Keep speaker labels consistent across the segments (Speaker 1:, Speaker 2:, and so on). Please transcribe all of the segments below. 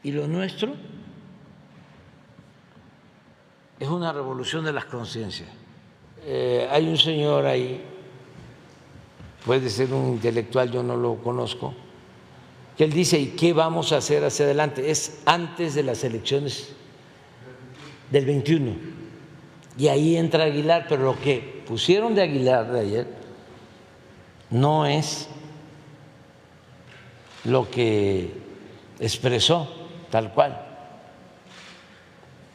Speaker 1: Y lo nuestro es una revolución de las conciencias. Hay un señor ahí, puede ser un intelectual, yo no lo conozco, que él dice, ¿y qué vamos a hacer hacia adelante? Es antes de las elecciones del 21. Y ahí entra Aguilar, pero lo que pusieron de Aguilar de ayer no es lo que expresó tal cual.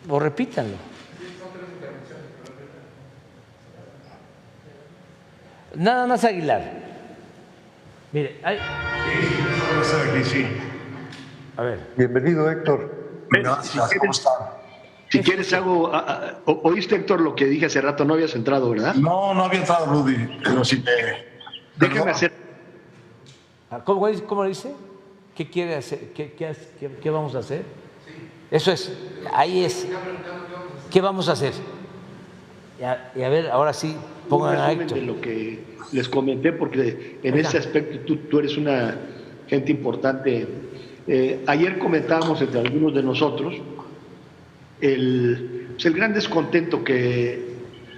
Speaker 1: O repítanlo. Nada más Aguilar. Mire, hay...
Speaker 2: Sí.
Speaker 1: A ver.
Speaker 3: Bienvenido, Héctor.
Speaker 2: Gracias, ¿cómo están?
Speaker 4: Si quieres oíste, Héctor, lo que dije hace rato, no habías entrado, ¿verdad?
Speaker 2: No, no había entrado, Rudy, pero sí
Speaker 4: Déjame hacer.
Speaker 1: ¿Cómo dice? ¿Qué quiere hacer? ¿Qué vamos a hacer? Eso es, ahí es. ¿Qué vamos a hacer? Y a ver, ahora sí, pongan a Héctor.
Speaker 4: De lo que les comenté, porque en ese aspecto tú eres una gente importante. Ayer comentábamos entre algunos de nosotros el gran descontento que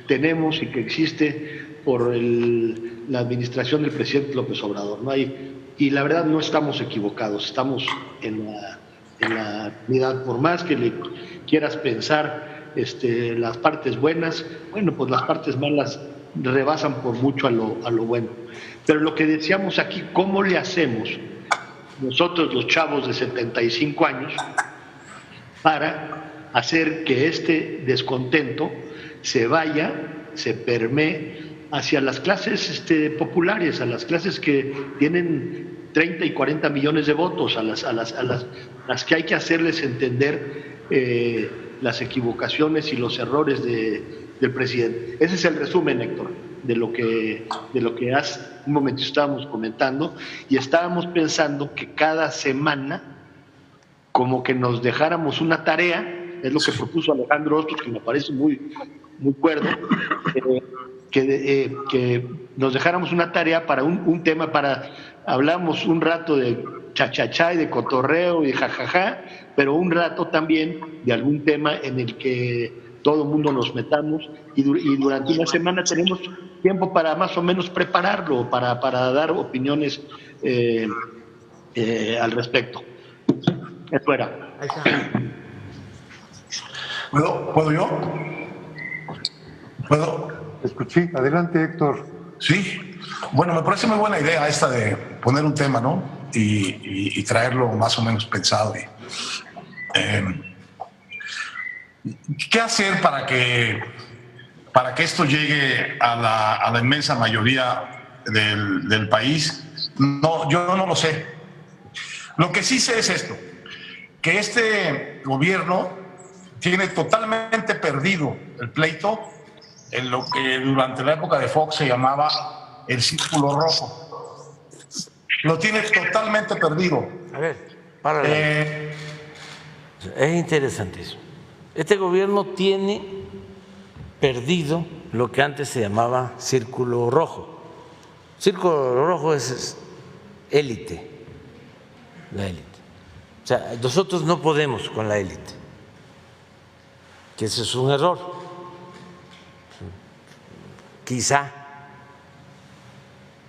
Speaker 4: tenemos y que existe por la administración del presidente López Obrador, ¿no? Y la verdad no estamos equivocados, estamos en la unidad. Por más que le quieras pensar las partes buenas, bueno, pues las partes malas rebasan por mucho a lo bueno. Pero lo que decíamos aquí, ¿cómo le hacemos nosotros los chavos de 75 años para hacer que este descontento se vaya, se permee hacia las clases populares, a las clases que tienen 30 y 40 millones de votos, a las que hay que hacerles entender las equivocaciones y los errores del presidente. Ese es el resumen, Héctor, de lo que hace un momento estábamos comentando, y estábamos pensando que cada semana como que nos dejáramos una tarea, es lo que propuso Alejandro Ostros, que me parece muy, muy cuerdo, que nos dejáramos una tarea para un tema, hablamos un rato de chachachá y de cotorreo y de jajaja, pero un rato también de algún tema en el que todo el mundo nos metamos, y durante una semana tenemos tiempo para más o menos prepararlo, para dar opiniones al respecto. Eso era.
Speaker 2: ¿Puedo yo? ¿Puedo?
Speaker 3: Escuché. Adelante, Héctor.
Speaker 2: Sí. Bueno, me parece muy buena idea esta de poner un tema, ¿no? Y traerlo más o menos pensado. ¿Qué hacer para que esto llegue a la inmensa mayoría del país? No, yo no lo sé. Lo que sí sé es esto, que este gobierno tiene totalmente perdido el pleito en lo que durante la época de Fox se llamaba el círculo rojo. Lo tiene totalmente perdido.
Speaker 1: A ver, párale. Es interesantísimo. Este gobierno tiene perdido lo que antes se llamaba círculo rojo. Círculo rojo es élite, la élite. O sea, nosotros no podemos con la élite, que ese es un error. Quizá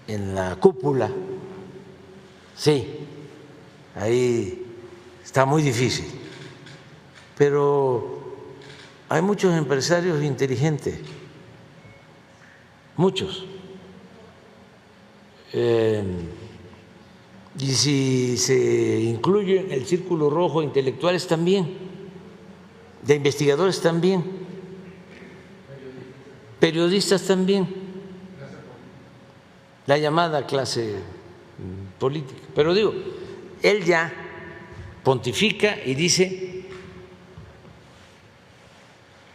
Speaker 1: en la cúpula, sí, ahí está muy difícil, pero hay muchos empresarios inteligentes, muchos. Y si se incluye en el círculo rojo intelectuales también, de investigadores también, periodistas también, la llamada clase política. Pero digo, él ya pontifica y dice,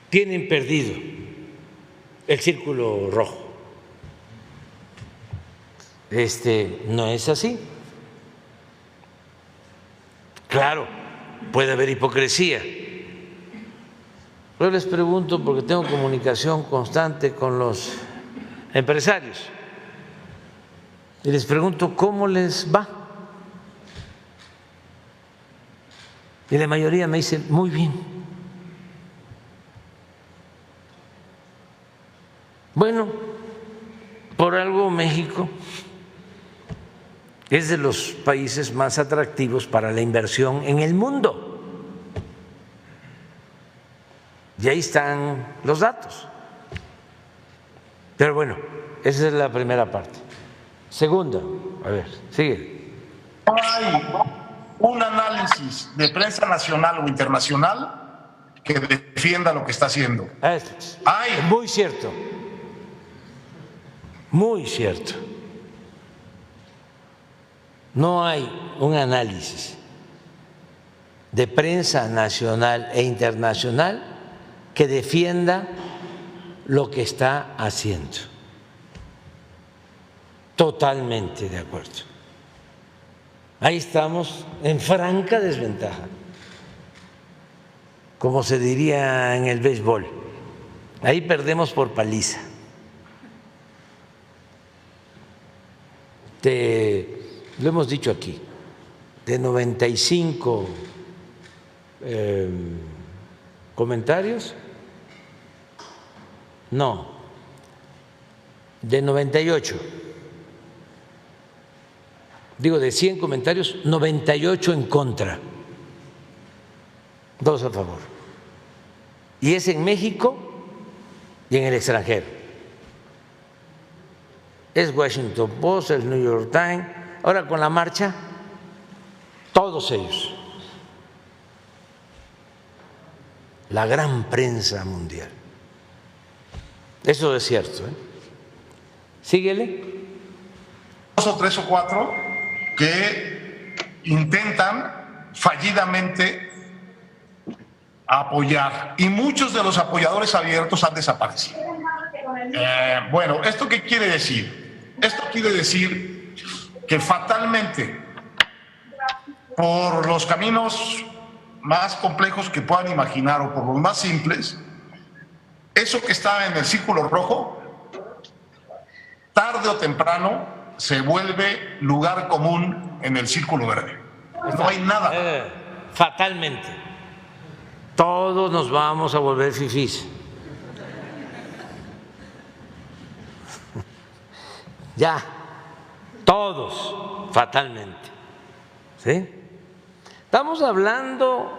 Speaker 1: tienen perdido el círculo rojo. No es así. Claro, puede haber hipocresía. Yo les pregunto, porque tengo comunicación constante con los empresarios, y les pregunto cómo les va. Y la mayoría me dice, muy bien. Bueno, por algo México es de los países más atractivos para la inversión en el mundo. Y ahí están los datos. Pero bueno, esa es la primera parte. Segunda, a ver, sigue.
Speaker 2: No hay un análisis de prensa nacional o internacional que defienda lo que está haciendo.
Speaker 1: Hay. Muy cierto. Muy cierto. No hay un análisis de prensa nacional e internacional que defienda lo que está haciendo. Totalmente de acuerdo. Ahí estamos en franca desventaja, como se diría en el béisbol. Ahí perdemos por paliza. Lo hemos dicho aquí, de 95 comentarios, no, de 98, digo de 100 comentarios, 98 en contra, 2 a favor. Y es en México y en el extranjero. Es Washington Post, el New York Times, ahora con la marcha, todos ellos. La gran prensa mundial. Eso es cierto, ¿eh? Síguele.
Speaker 2: 2 o 3 o 4 que intentan fallidamente apoyar y muchos de los apoyadores abiertos han desaparecido. Bueno, ¿esto qué quiere decir? Esto quiere decir que fatalmente, por los caminos más complejos que puedan imaginar o por los más simples, eso que está en el círculo rojo, tarde o temprano se vuelve lugar común en el círculo verde. No hay nada.
Speaker 1: Fatalmente. Todos nos vamos a volver fifís. Ya, todos, fatalmente. ¿Sí? Estamos hablando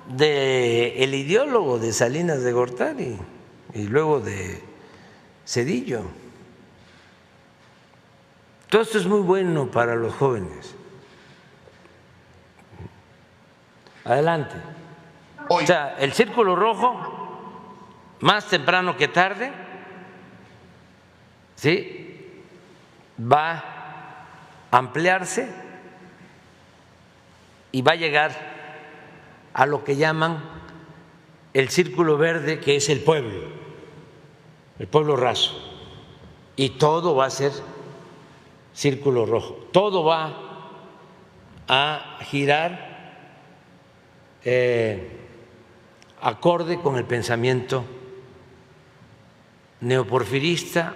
Speaker 1: del ideólogo de Salinas de Gortari y luego de Zedillo. Todo esto es muy bueno para los jóvenes. Adelante. O sea, el círculo rojo, más temprano que tarde, ¿sí?, va a ampliarse y va a llegar a lo que llaman el círculo verde, que es el pueblo raso, y todo va a ser círculo rojo, todo va a girar acorde con el pensamiento neoporfirista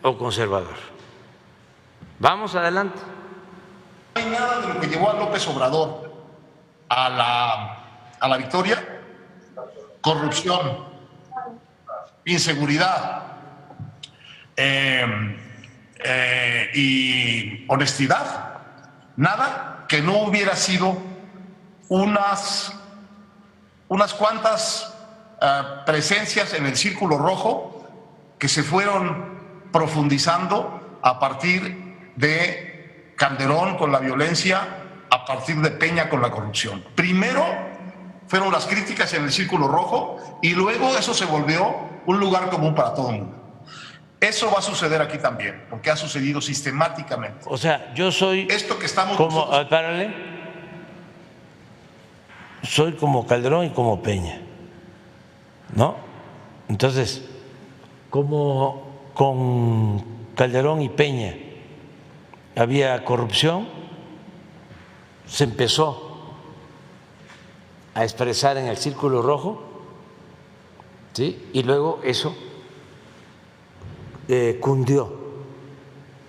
Speaker 1: o conservador. Vamos adelante.
Speaker 2: No hay nada de lo que llevó a López Obrador a la victoria: corrupción, inseguridad y honestidad. Nada que no hubiera sido unas cuantas presencias en el círculo rojo que se fueron profundizando a partir de Calderón con la violencia, a partir de Peña con la corrupción. Primero fueron las críticas en el círculo rojo y luego eso se volvió un lugar común para todo el mundo. Eso va a suceder aquí también, porque ha sucedido sistemáticamente.
Speaker 1: O sea, yo soy
Speaker 2: esto que estamos
Speaker 1: como, párale, soy como Calderón y como Peña, ¿no? Entonces, como con Calderón y Peña había corrupción, se empezó a expresar en el círculo rojo, ¿sí?, y luego eso cundió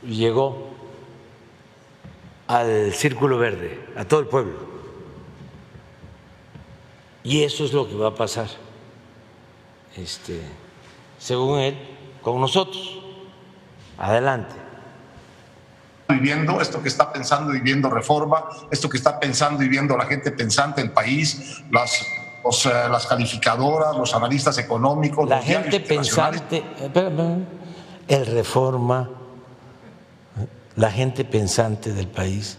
Speaker 1: y llegó al círculo verde, a todo el pueblo. Y eso es lo que va a pasar, según él, con nosotros. Adelante.
Speaker 2: Viviendo esto que está pensando y viendo Reforma, esto que está pensando y viendo la gente pensante del país, las calificadoras, los analistas económicos,
Speaker 1: La
Speaker 2: los
Speaker 1: gente
Speaker 2: diarios internacionales.
Speaker 1: pensante, el Reforma, la gente pensante del país,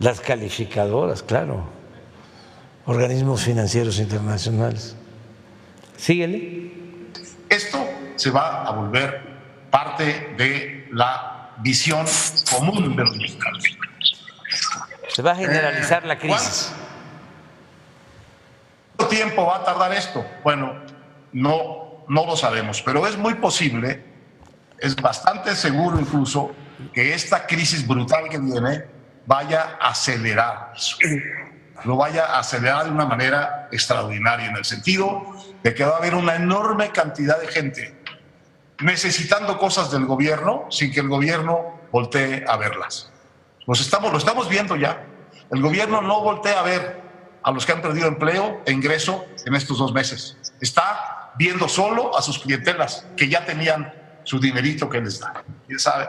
Speaker 1: las calificadoras, claro, organismos financieros internacionales. Síguele.
Speaker 2: Esto se va a volver parte de la visión común de los mexicanos.
Speaker 1: Se va a generalizar la crisis.
Speaker 2: ¿Cuánto tiempo va a tardar esto? Bueno, no lo sabemos, pero es muy posible, es bastante seguro incluso, que esta crisis brutal que viene vaya a acelerar eso. Lo vaya a acelerar de una manera extraordinaria, en el sentido de que va a haber una enorme cantidad de gente necesitando cosas del gobierno sin que el gobierno voltee a verlas. Lo estamos viendo ya. El gobierno no voltea a ver a los que han perdido empleo e ingreso en estos 2 meses. Está viendo solo a sus clientelas que ya tenían su dinerito que les da. ¿Quién sabe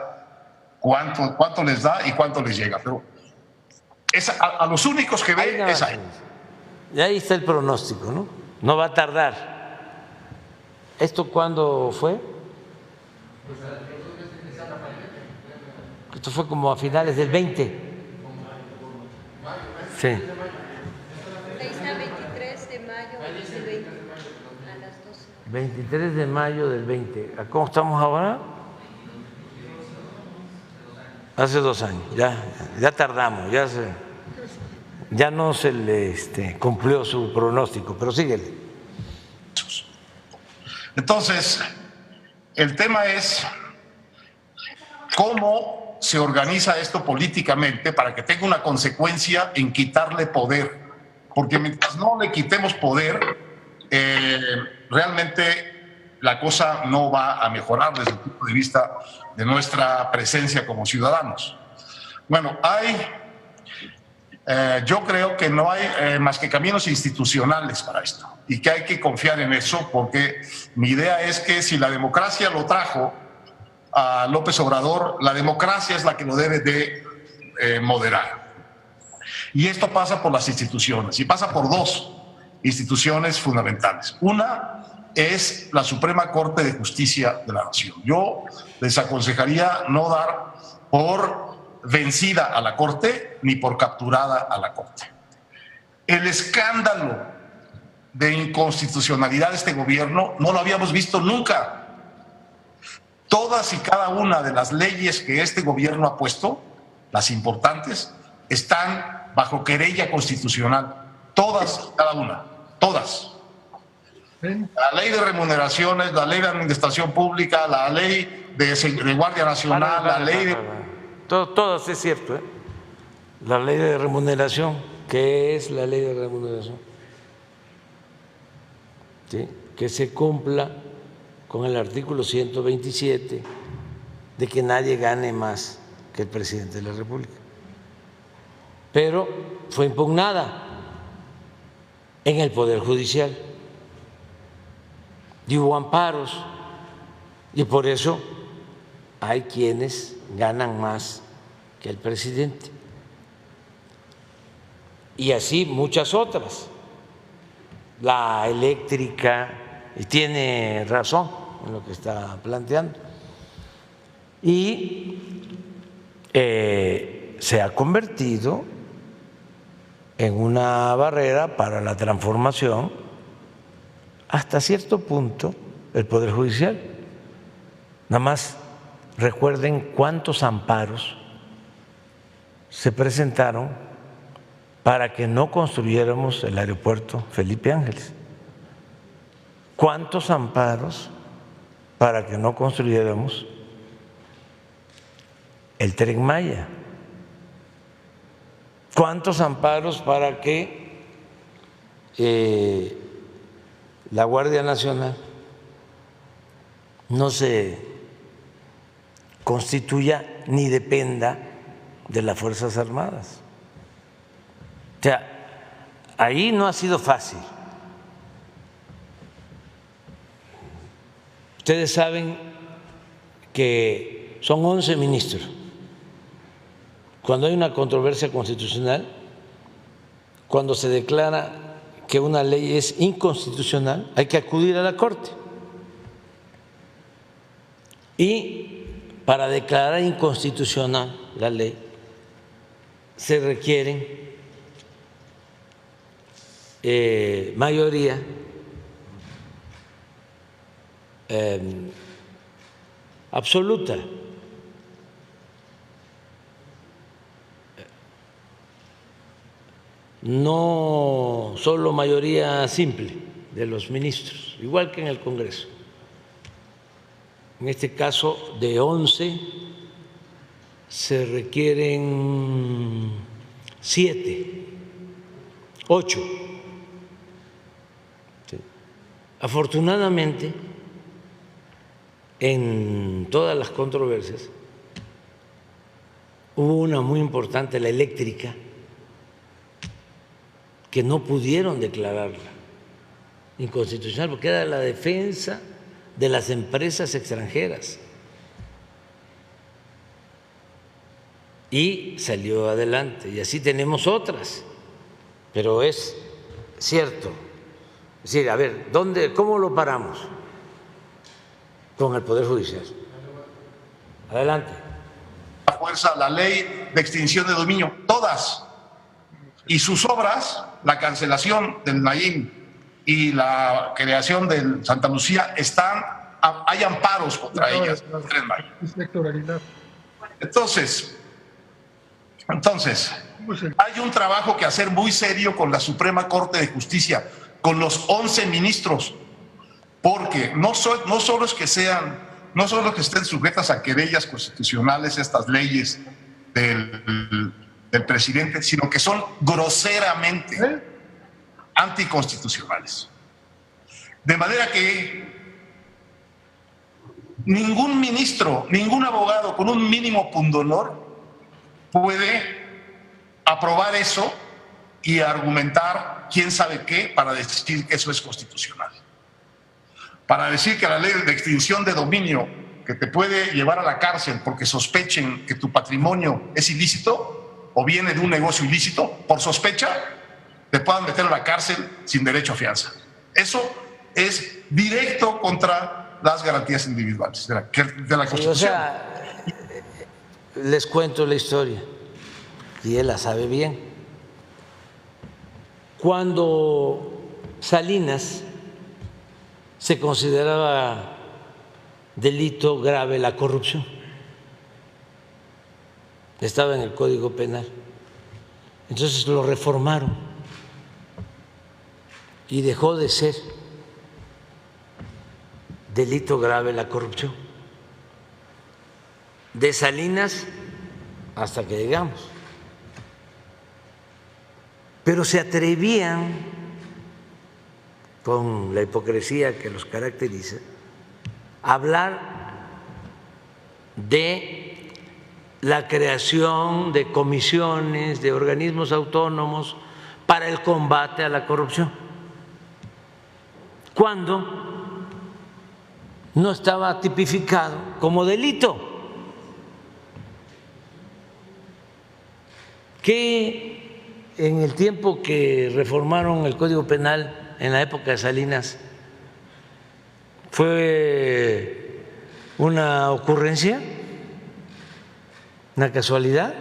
Speaker 2: cuánto les da y cuánto les llega? Pero a los únicos que ve es a él.
Speaker 1: Y ahí está el pronóstico, ¿no? No va a tardar. ¿Esto cuándo fue? Esto fue como a finales del 20. Sí.
Speaker 5: 6 a 23 de mayo del 20, a las 12.
Speaker 1: 23 de mayo del 20. ¿A cómo estamos ahora? Hace 2 años. Ya tardamos. Ya no se le cumplió su pronóstico, pero síguele.
Speaker 2: Entonces, el tema es cómo se organiza esto políticamente para que tenga una consecuencia en quitarle poder. Porque mientras no le quitemos poder, realmente la cosa no va a mejorar desde el punto de vista de nuestra presencia como ciudadanos. Bueno, yo creo que no hay más que caminos institucionales para esto y que hay que confiar en eso, porque mi idea es que si la democracia lo trajo a López Obrador, la democracia es la que lo debe de moderar. Y esto pasa por las instituciones, y pasa por 2 instituciones fundamentales. Una es la Suprema Corte de Justicia de la Nación. Yo les aconsejaría no dar por vencida a la Corte ni por capturada a la Corte. El escándalo de inconstitucionalidad de este gobierno no lo habíamos visto nunca. Todas y cada una de las leyes que este gobierno ha puesto, las importantes, están bajo querella constitucional. Todas, cada una, todas. La ley de remuneraciones, la ley de administración pública, la ley de Guardia Nacional, la ley de...
Speaker 1: Todas es cierto, ¿eh? La ley de remuneración, ¿qué es la ley de remuneración? ¿Sí? Que se cumpla con el artículo 127 de que nadie gane más que el presidente de la República. Pero fue impugnada en el Poder Judicial y hubo amparos, y por eso hay quienes ganan más que el presidente. Y así muchas otras. La eléctrica, y tiene razón en lo que está planteando. Y se ha convertido en una barrera para la transformación hasta cierto punto el Poder Judicial. Nada más recuerden cuántos amparos se presentaron para que no construyéramos el aeropuerto Felipe Ángeles. ¿Cuántos amparos para que no construyéramos el Tren Maya? ¿Cuántos amparos para que la Guardia Nacional no se constituya ni dependa de las Fuerzas Armadas? O sea, ahí no ha sido fácil. Ustedes saben que son 11 ministros. Cuando hay una controversia constitucional, cuando se declara que una ley es inconstitucional, hay que acudir a la Corte. Y para declarar inconstitucional la ley, se requieren mayoría absoluta. No solo mayoría simple de los ministros, igual que en el Congreso. En este caso, de 11 se requieren 7, 8. Afortunadamente, en todas las controversias hubo una muy importante, la eléctrica, que no pudieron declararla inconstitucional porque era la defensa de las empresas extranjeras y salió adelante, y así tenemos otras. Pero es cierto, es decir, a ver, ¿cómo lo paramos? Con el Poder Judicial. Adelante.
Speaker 2: La fuerza, la ley de extinción de dominio, todas. Y sus obras, la cancelación del Naim y la creación del Santa Lucía, hay amparos contra ellas. Entonces, hay un trabajo que hacer muy serio con la Suprema Corte de Justicia, con los 11 ministros, porque no solo es que estén sujetas a querellas constitucionales estas leyes del presidente, sino que son groseramente anticonstitucionales. De manera que ningún ministro, ningún abogado con un mínimo pundonor puede aprobar eso y argumentar quién sabe qué para decir que eso es constitucional. Para decir que la ley de extinción de dominio, que te puede llevar a la cárcel porque sospechen que tu patrimonio es ilícito o viene de un negocio ilícito, por sospecha, te puedan meter a la cárcel sin derecho a fianza. Eso es directo contra las garantías individuales de la Constitución.
Speaker 1: Sí, o sea, les cuento la historia y él la sabe bien. Cuando Salinas se consideraba delito grave la corrupción, estaba en el Código Penal, entonces lo reformaron y dejó de ser delito grave la corrupción. De Salinas hasta que llegamos. Pero se atrevían, con la hipocresía que los caracteriza, a hablar de la creación de comisiones, de organismos autónomos para el combate a la corrupción, cuando no estaba tipificado como delito. Que en el tiempo que reformaron el Código Penal en la época de Salinas fue una ocurrencia, una casualidad.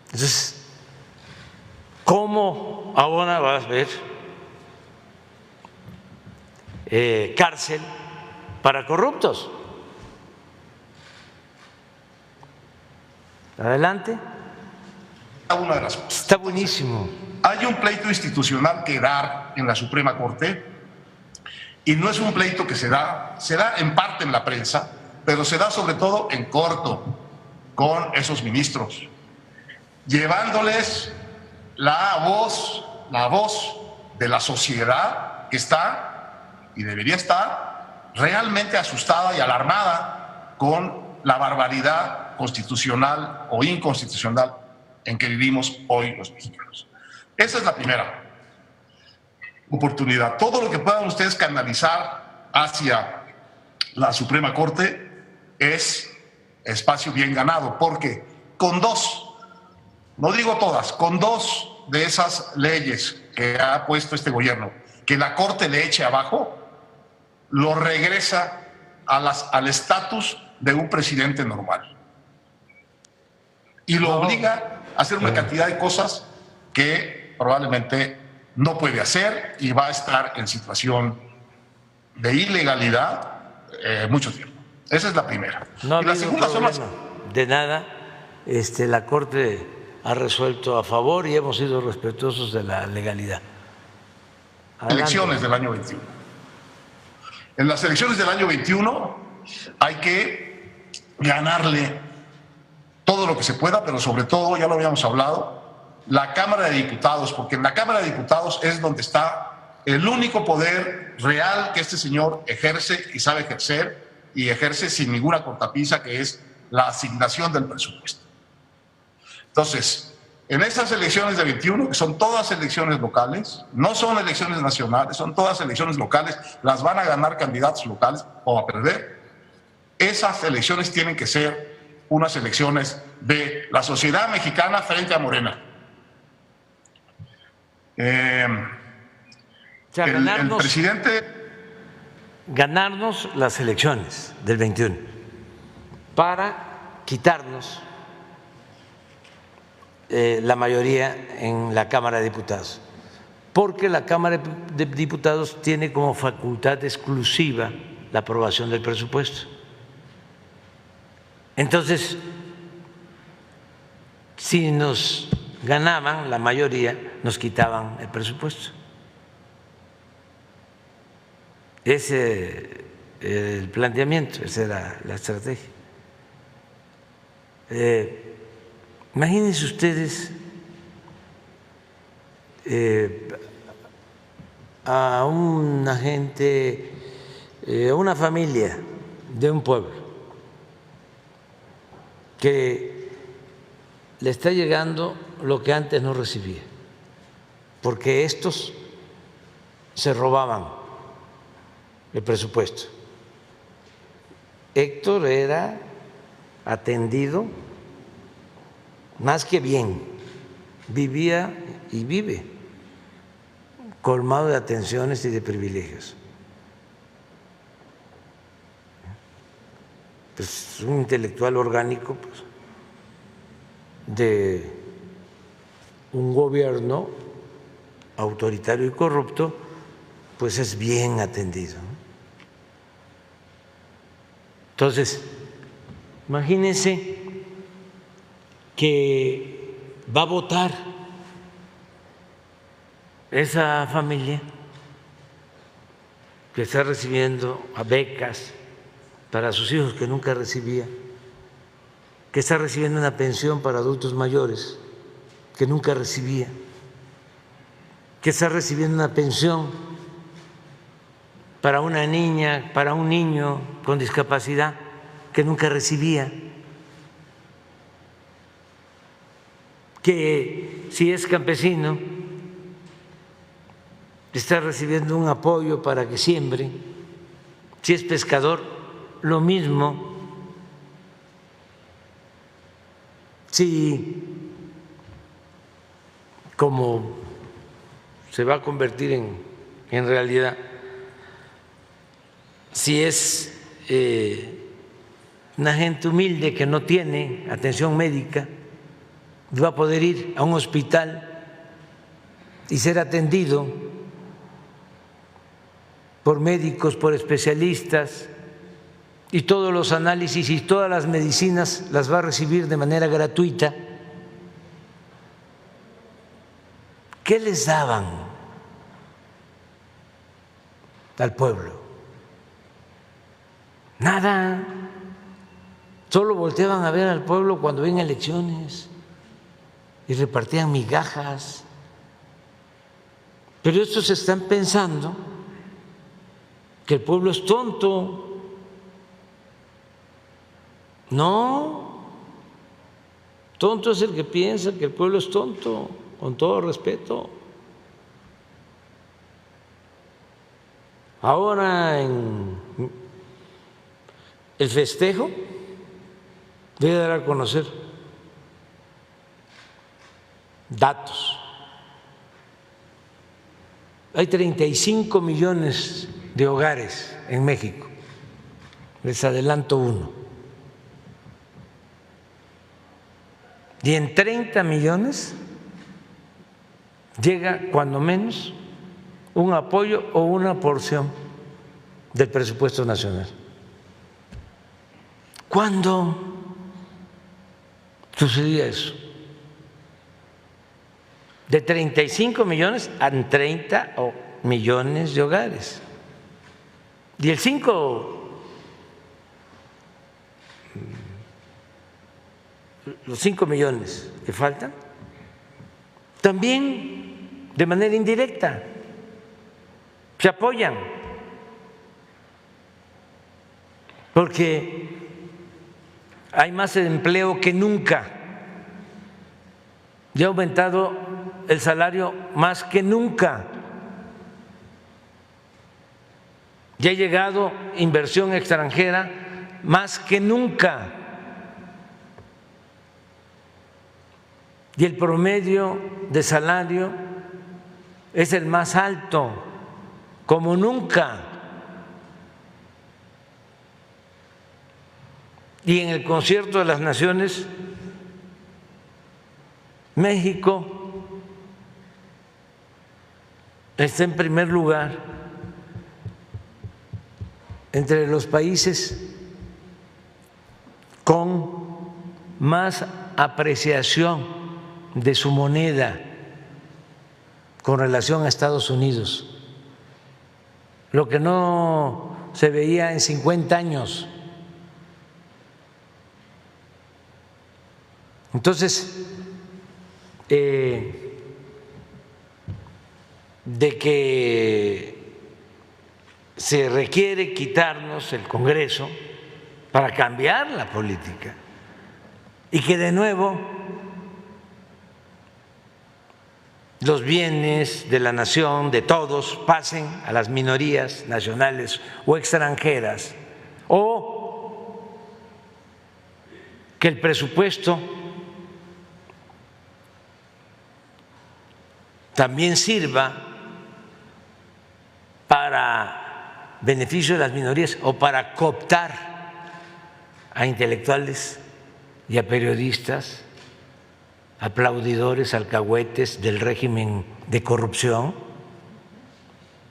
Speaker 1: Entonces, ¿cómo ahora vas a ver cárcel para corruptos? Adelante.
Speaker 2: Una de las cosas.
Speaker 1: Está buenísimo.
Speaker 2: Hay un pleito institucional que dar en la Suprema Corte, y no es un pleito que se da en parte en la prensa, pero se da sobre todo en corto con esos ministros, llevándoles la voz de la sociedad que está y debería estar realmente asustada y alarmada con la barbaridad constitucional o inconstitucional en que vivimos hoy los mexicanos. Esa es la primera oportunidad. Todo lo que puedan ustedes canalizar hacia la Suprema Corte es espacio bien ganado, porque con dos, no digo todas, con dos de esas leyes que ha puesto este gobierno, que la Corte le eche abajo, lo regresa al estatus de un presidente normal. Y lo obliga a hacer una cantidad de cosas que probablemente no puede hacer y va a estar en situación de ilegalidad mucho tiempo. Esa es la primera.
Speaker 1: No ha
Speaker 2: y la
Speaker 1: habido
Speaker 2: segunda son las...
Speaker 1: de nada. La Corte ha resuelto a favor y hemos sido respetuosos de la legalidad. Adelante.
Speaker 2: Elecciones del año 21. En las elecciones del año 21 hay que ganarle todo lo que se pueda, pero sobre todo, ya lo habíamos hablado, la Cámara de Diputados, porque en la Cámara de Diputados es donde está el único poder real que este señor ejerce y sabe ejercer, y ejerce sin ninguna cortapisa, que es la asignación del presupuesto. Entonces, en estas elecciones de 21, que son todas elecciones locales, no son elecciones nacionales, son todas elecciones locales, las van a ganar candidatos locales o a perder. Esas elecciones tienen que ser unas elecciones de la sociedad mexicana frente a Morena. El presidente...
Speaker 1: Ganarnos las elecciones del 21 para quitarnos la mayoría en la Cámara de Diputados, porque la Cámara de Diputados tiene como facultad exclusiva la aprobación del presupuesto. Entonces, si nos ganaban la mayoría, nos quitaban el presupuesto. Ese el planteamiento, esa era la estrategia. Imagínense ustedes a una gente, a una familia de un pueblo que le está llegando lo que antes no recibía, porque estos se robaban el presupuesto. Héctor era atendido más que bien, vivía y vive colmado de atenciones y de privilegios. Pues un intelectual orgánico, pues, de un gobierno autoritario y corrupto, pues es bien atendido. Entonces, imagínense que va a votar esa familia que está recibiendo becas para sus hijos que nunca recibía, que está recibiendo una pensión para adultos mayores que nunca recibía, que está recibiendo una pensión para una niña, para un niño con discapacidad que nunca recibía, que si es campesino está recibiendo un apoyo para que siembre, si es pescador, lo mismo, si como se va a convertir en realidad, si es una gente humilde que no tiene atención médica, va a poder ir a un hospital y ser atendido por médicos, por especialistas, y todos los análisis y todas las medicinas las va a recibir de manera gratuita. ¿Qué les daban al pueblo? Nada. Solo volteaban a ver al pueblo cuando ven elecciones y repartían migajas. Pero estos están pensando que el pueblo es tonto. No, tonto es el que piensa que el pueblo es tonto con todo respeto. Ahora en el festejo voy a dar a conocer datos. Hay 35 millones de hogares en México. Les adelanto uno. Y en 30 millones llega cuando menos un apoyo o una porción del presupuesto nacional. ¿Cuándo sucedía eso? De 35 millones a 30 millones de hogares. Y el 5 millones que faltan, también de manera indirecta se apoyan, porque hay más empleo que nunca, ya ha aumentado el salario más que nunca, ya ha llegado inversión extranjera más que nunca, y el promedio de salario es el más alto como nunca. Y en el Concierto de las Naciones, México está en primer lugar entre los países con más apreciación de su moneda con relación a Estados Unidos, lo que no se veía en 50 años. Entonces, de que se requiere quitarnos el Congreso para cambiar la política y que de nuevo los bienes de la nación, de todos, pasen a las minorías nacionales o extranjeras, o que el presupuesto también sirva para beneficio de las minorías o para cooptar a intelectuales y a periodistas, aplaudidores, alcahuetes del régimen de corrupción.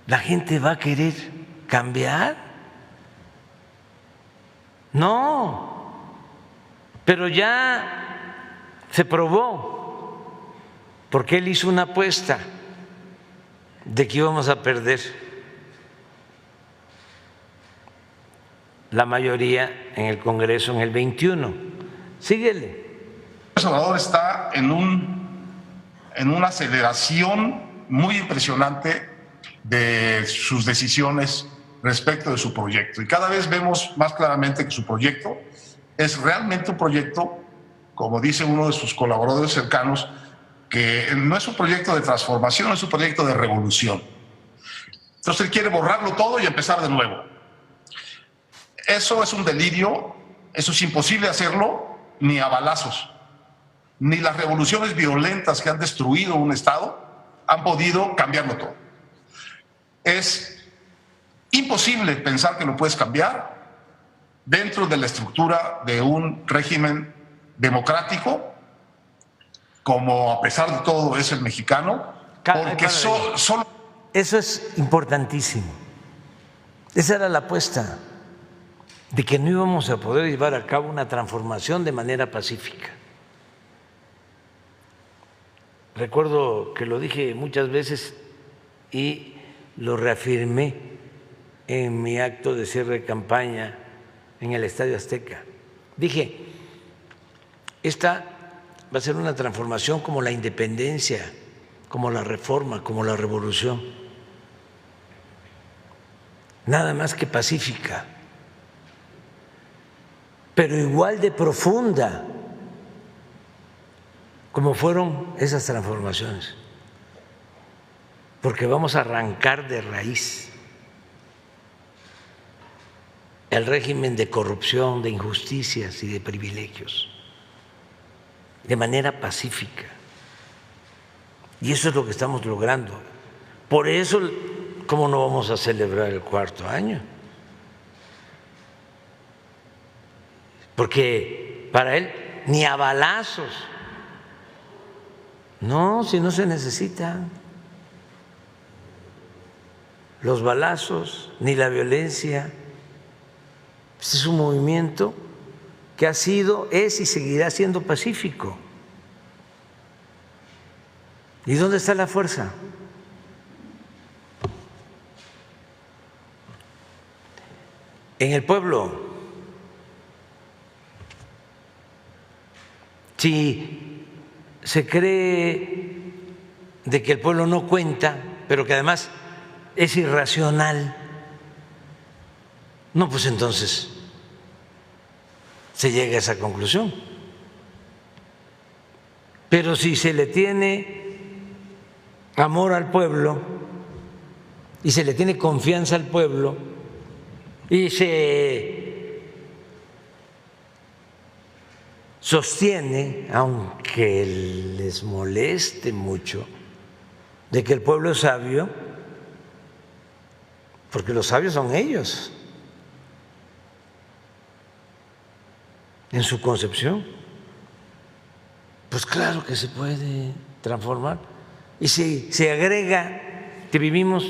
Speaker 1: ¿La gente va a querer cambiar? No, pero ya se probó, porque él hizo una apuesta de que íbamos a perder la mayoría en el Congreso en el 21. Síguele.
Speaker 2: López Obrador está en una aceleración muy impresionante de sus decisiones respecto de su proyecto. Y cada vez vemos más claramente que su proyecto es realmente un proyecto, como dice uno de sus colaboradores cercanos, que no es un proyecto de transformación, es un proyecto de revolución. Entonces él quiere borrarlo todo y empezar de nuevo. Eso es un delirio, eso es imposible hacerlo ni a balazos. Ni las revoluciones violentas que han destruido un Estado han podido cambiarlo todo. Es imposible pensar que lo puedes cambiar dentro de la estructura de un régimen democrático, como a pesar de todo es el mexicano, porque solo...
Speaker 1: Eso es importantísimo. Esa era la apuesta, de que no íbamos a poder llevar a cabo una transformación de manera pacífica. Recuerdo que lo dije muchas veces y lo reafirmé en mi acto de cierre de campaña en el Estadio Azteca. Dije, esta va a ser una transformación como la independencia, como la reforma, como la revolución, nada más que pacífica, pero igual de profunda, como fueron esas transformaciones, porque vamos a arrancar de raíz el régimen de corrupción, de injusticias y de privilegios, de manera pacífica. Y eso es lo que estamos logrando. Por eso, ¿cómo no vamos a celebrar el 4º año? Porque para él ni a balazos, no, si no se necesitan los balazos ni la violencia. Este es un movimiento que ha sido, es y seguirá siendo pacífico. ¿Y dónde está la fuerza? En el pueblo. Si se cree de que el pueblo no cuenta, pero que además es irracional, no, pues entonces se llega a esa conclusión. Pero si se le tiene amor al pueblo y se le tiene confianza al pueblo y se sostiene, aunque les moleste mucho, de que el pueblo es sabio, porque los sabios son ellos en su concepción, pues claro que se puede transformar. Y si se agrega que vivimos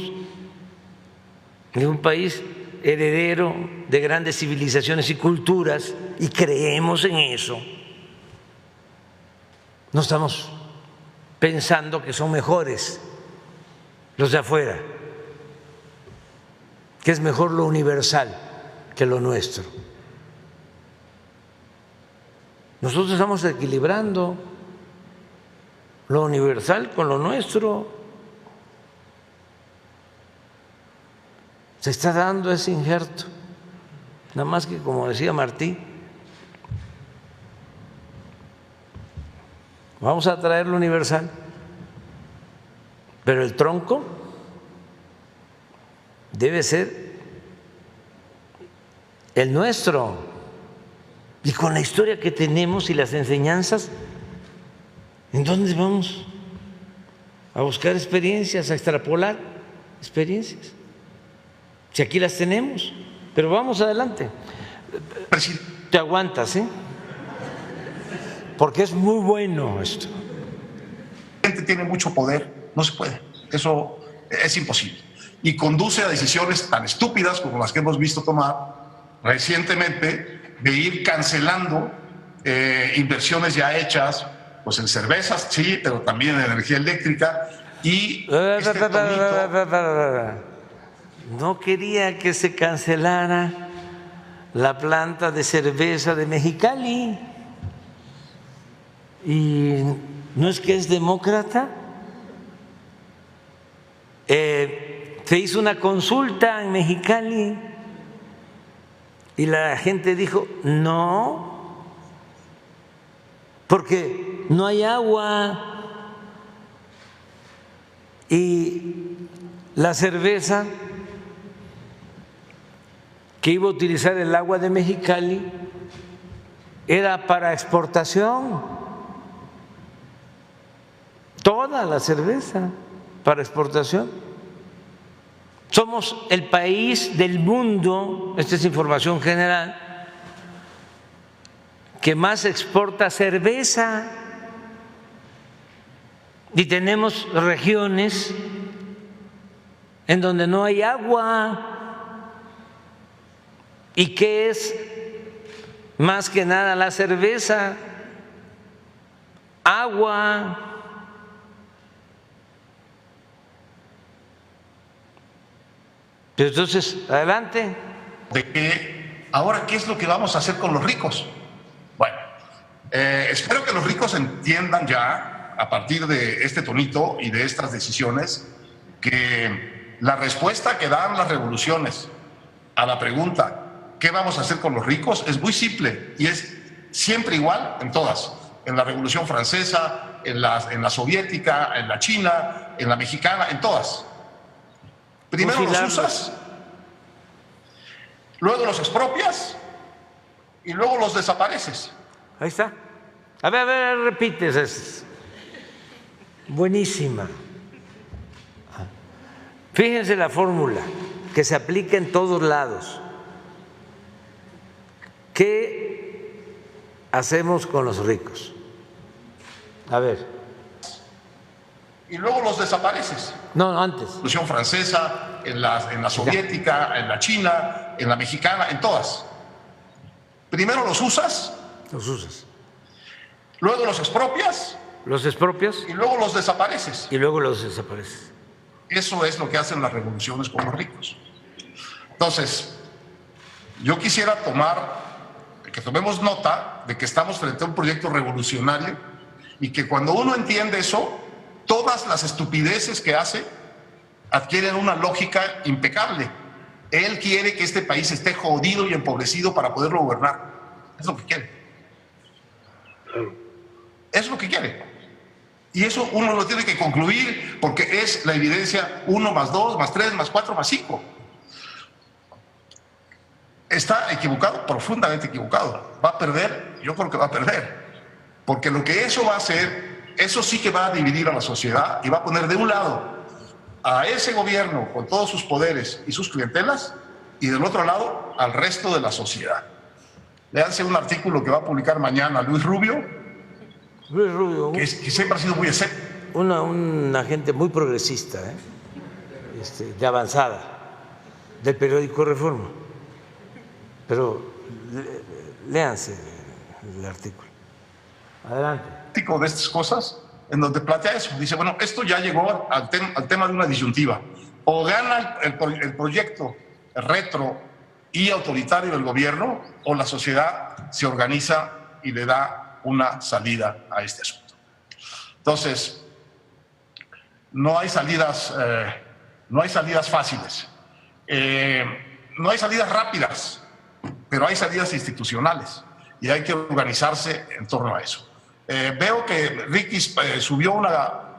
Speaker 1: en un país heredero de grandes civilizaciones y culturas y creemos en eso, no estamos pensando que son mejores los de afuera, que es mejor lo universal que lo nuestro. Nosotros estamos equilibrando lo universal con lo nuestro. Se está dando ese injerto. Nada más que, como decía Martí, vamos a traer lo universal, pero el tronco debe ser el nuestro. Y con la historia que tenemos y las enseñanzas, ¿en dónde vamos a buscar experiencias, a extrapolar experiencias? Si aquí las tenemos, pero vamos adelante. Te aguantas, ¿eh? Porque es muy bueno esto.
Speaker 2: La gente tiene mucho poder, no se puede, eso es imposible. Y conduce a decisiones tan estúpidas como las que hemos visto tomar recientemente, de ir cancelando inversiones ya hechas, pues en cervezas, sí, pero también en energía eléctrica. Y
Speaker 1: no quería que se cancelara la planta de cerveza de Mexicali. Y no es que es demócrata. Se hizo una consulta en Mexicali y la gente dijo no, porque no hay agua y la cerveza que iba a utilizar el agua de Mexicali era para exportación, toda la cerveza para exportación. Somos el país del mundo, esta es información general, que más exporta cerveza, y tenemos regiones en donde no hay agua. ¿Y qué es más que nada la cerveza? Agua. Pero entonces, adelante.
Speaker 2: De que ahora, ¿qué es lo que vamos a hacer con los ricos? Bueno, espero que los ricos entiendan ya, a partir de este tonito y de estas decisiones, que la respuesta que dan las revoluciones a la pregunta ¿qué vamos a hacer con los ricos? Es muy simple y es siempre igual en todas. en la Revolución Francesa, en la soviética, en la china, en la mexicana, en todas. Primero los usas, luego los expropias y luego los desapareces.
Speaker 1: Ahí está. A ver, repites. Es buenísima. Fíjense la fórmula que se aplica en todos lados. ¿Qué hacemos con los ricos? A ver.
Speaker 2: Y luego los desapareces.
Speaker 1: No, antes.
Speaker 2: En la Revolución Francesa, en la soviética, en la china, en la mexicana, en todas. Primero los usas.
Speaker 1: Los usas.
Speaker 2: Luego los expropias.
Speaker 1: Los expropias.
Speaker 2: Y luego los desapareces.
Speaker 1: Y luego los desapareces.
Speaker 2: Eso es lo que hacen las revoluciones con los ricos. Entonces, yo quisiera que tomemos nota de que estamos frente a un proyecto revolucionario y que cuando uno entiende eso, todas las estupideces que hace adquieren una lógica impecable. Él quiere que este país esté jodido y empobrecido para poderlo gobernar. Es lo que quiere. Es lo que quiere. Y eso uno lo tiene que concluir porque es la evidencia 1 más 2 más 3 más 4 más 5. Está equivocado, profundamente equivocado. ¿Va a perder? Yo creo que va a perder. Porque lo que eso va a hacer, eso sí que va a dividir a la sociedad y va a poner de un lado a ese gobierno con todos sus poderes y sus clientelas y del otro lado al resto de la sociedad. Léanse un artículo que va a publicar mañana Luis Rubio, que siempre ha sido muy escéptico.
Speaker 1: Una gente muy progresista, de avanzada, del periódico Reforma. Pero léanse el artículo. Adelante.
Speaker 2: De estas cosas, en donde plantea eso. Dice, bueno, esto ya llegó al tema de una disyuntiva. O gana el proyecto retro y autoritario del gobierno, o la sociedad se organiza y le da una salida a este asunto. Entonces, no hay salidas fáciles, no hay salidas rápidas, pero hay salidas institucionales y hay que organizarse en torno a eso. Veo que Ricky subió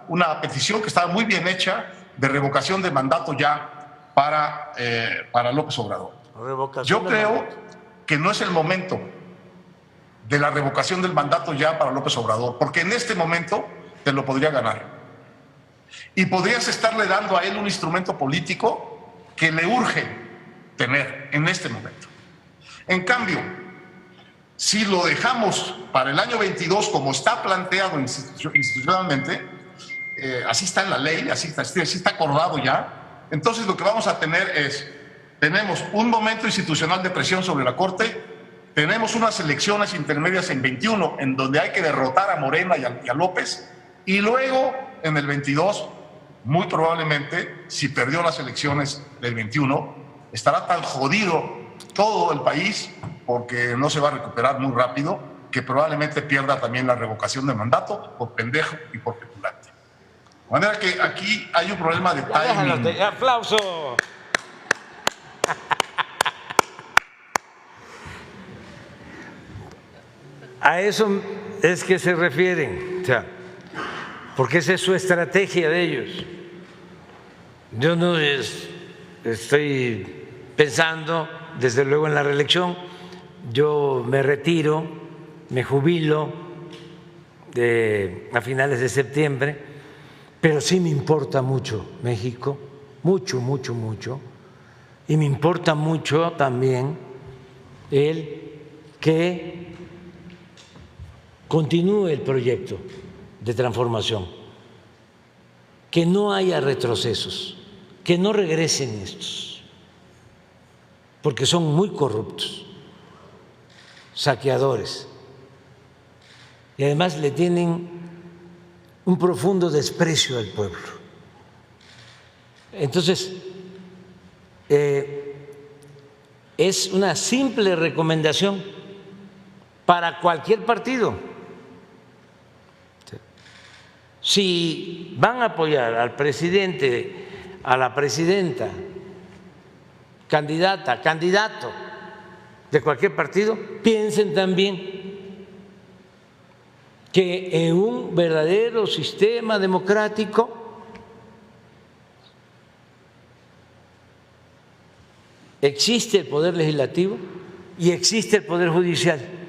Speaker 2: una petición que estaba muy bien hecha de revocación de mandato ya para López Obrador. Yo creo que no es el momento de la revocación del mandato ya para López Obrador, porque en este momento te lo podría ganar. Y podrías estarle dando a él un instrumento político que le urge tener en este momento. En cambio, si lo dejamos para el año 22 como está planteado institucionalmente, así está en la ley, así está acordado ya, entonces lo que vamos a tener tenemos un momento institucional de presión sobre la Corte. Tenemos unas elecciones intermedias en 21 en donde hay que derrotar a Morena y a López, y luego en el 22, muy probablemente, si perdió las elecciones del 21, estará tan jodido todo el país porque no se va a recuperar muy rápido, que probablemente pierda también la revocación de mandato por pendejo y por petulante. De manera que aquí hay un problema de timing.
Speaker 1: ¡Aplauso! A eso es que se refieren, o sea, porque esa es su estrategia de ellos. Yo no estoy pensando, desde luego, en la reelección. Yo me retiro, me jubilo a finales de septiembre, pero sí me importa mucho México, mucho, mucho, mucho, y me importa mucho también el que continúe el proyecto de transformación, que no haya retrocesos, que no regresen estos, porque son muy corruptos, saqueadores, y además le tienen un profundo desprecio al pueblo. Entonces, es una simple recomendación para cualquier partido. Si van a apoyar al presidente, a la presidenta, candidata, candidato de cualquier partido, piensen también que en un verdadero sistema democrático existe el poder legislativo y existe el poder judicial.